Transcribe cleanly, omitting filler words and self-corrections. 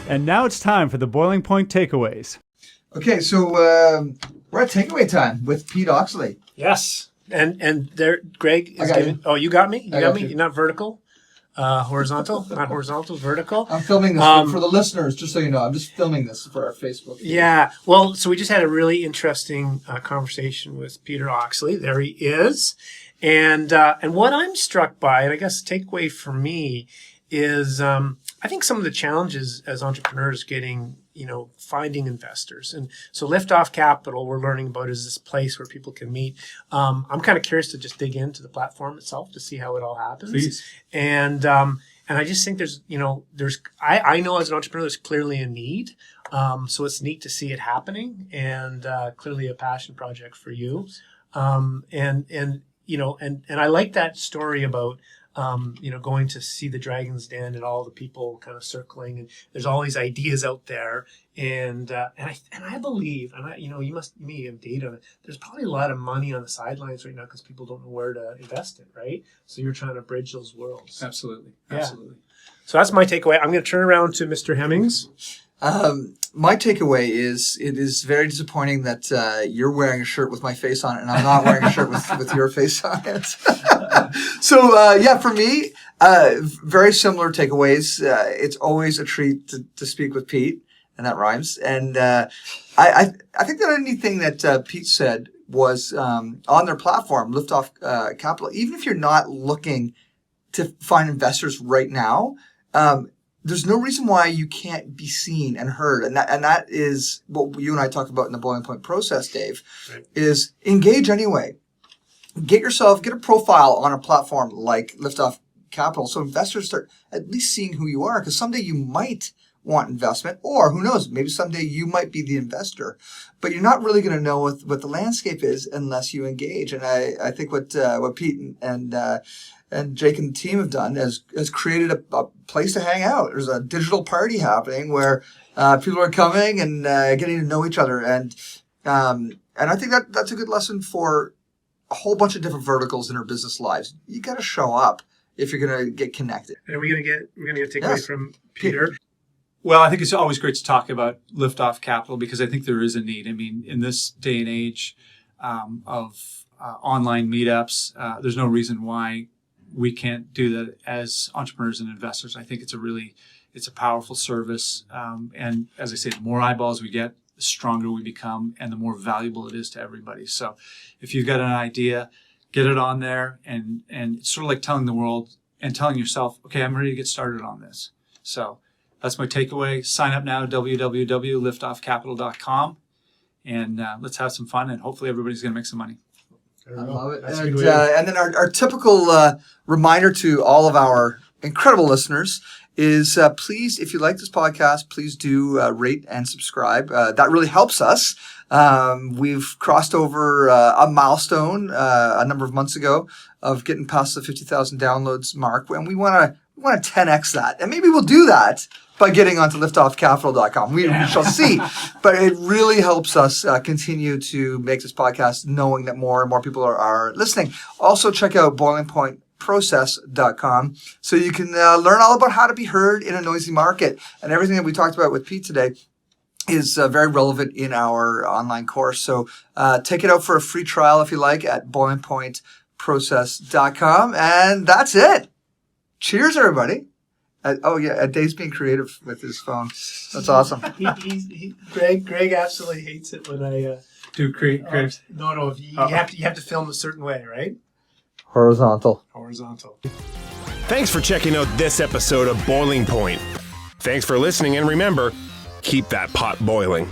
And now it's time for the Boiling Point takeaways. Okay, so we're at takeaway time with Pete Oxley. Yes. And there, Greg is giving... Oh, you got me? You got me? You're not vertical? Horizontal? Not horizontal, vertical? I'm filming this for the listeners, just so you know. I'm just filming this for our Facebook page. Yeah. Well, so we just had a really interesting conversation with Peter Oxley. There he is. And what I'm struck by, and I guess the takeaway for me, is I think some of the challenges as entrepreneurs getting, finding investors. And so Liftoff Capital, we're learning about, is this place where people can meet. I'm kind of curious to just dig into the platform itself to see how it all happens. Please. And I just think I know as an entrepreneur, there's clearly a need. So it's neat to see it happening, and clearly a passion project for you. And I like that story about, going to see the Dragon's Den and all the people kind of circling, and there's all these ideas out there. And I believe, you may have data on it, there's probably a lot of money on the sidelines right now because people don't know where to invest in, right? So you're trying to bridge those worlds. Absolutely. Yeah. Absolutely. So that's my takeaway. I'm going to turn around to Mr. Hemmings. My takeaway is it is very disappointing that you're wearing a shirt with my face on it and I'm not wearing a shirt with your face on it. So, for me, very similar takeaways. It's always a treat to speak with Pete, and that rhymes. And I think the only thing that Pete said was on their platform, Liftoff Capital, even if you're not looking to find investors right now, there's no reason why you can't be seen and heard. And that is what you and I talked about in the Boiling Point process, Dave, right. Is engage anyway. Get a profile on a platform like Liftoff Capital so investors start at least seeing who you are, because someday you might want investment, or who knows, maybe someday you might be the investor. But you're not really going to know what the landscape is unless you engage. And I think what Pete and Jake and the team have done has created a place to hang out. There's a digital party happening where people are coming and getting to know each other. And I think that's a good lesson for a whole bunch of different verticals in our business lives. You got to show up if you're going to get connected. And we're going to get a takeaway from Peter. Well, I think it's always great to talk about Liftoff Capital because I think there is a need. I mean, in this day and age of online meetups, there's no reason why we can't do that as entrepreneurs and investors. I think it's a powerful service. And as I say, the more eyeballs we get, the stronger we become and the more valuable it is to everybody. So if you've got an idea, get it on there, and it's sort of like telling the world and telling yourself, okay, I'm ready to get started on this. So that's my takeaway. Sign up now, www.liftoffcapital.com, and let's have some fun, and hopefully everybody's going to make some money. I love it. And then our typical reminder to all of our incredible listeners is please, if you like this podcast, please do rate and subscribe. That really helps us. We've crossed over a milestone a number of months ago of getting past the 50,000 downloads mark, and we want to 10x that. And maybe we'll do that by getting onto liftoffcapital.com. We shall see. But it really helps us continue to make this podcast, knowing that more and more people are listening. Also, check out boilingpointprocess.com so you can learn all about how to be heard in a noisy market. And everything that we talked about with Pete today is very relevant in our online course. So take it out for a free trial if you like at boilingpointprocess.com. And that's it. Cheers, everybody. Dave's being creative with his phone. That's awesome. Greg absolutely hates it when I do creative. No, you have to film a certain way, right? Horizontal. Thanks for checking out this episode of Boiling Point. Thanks for listening, and remember, keep that pot boiling.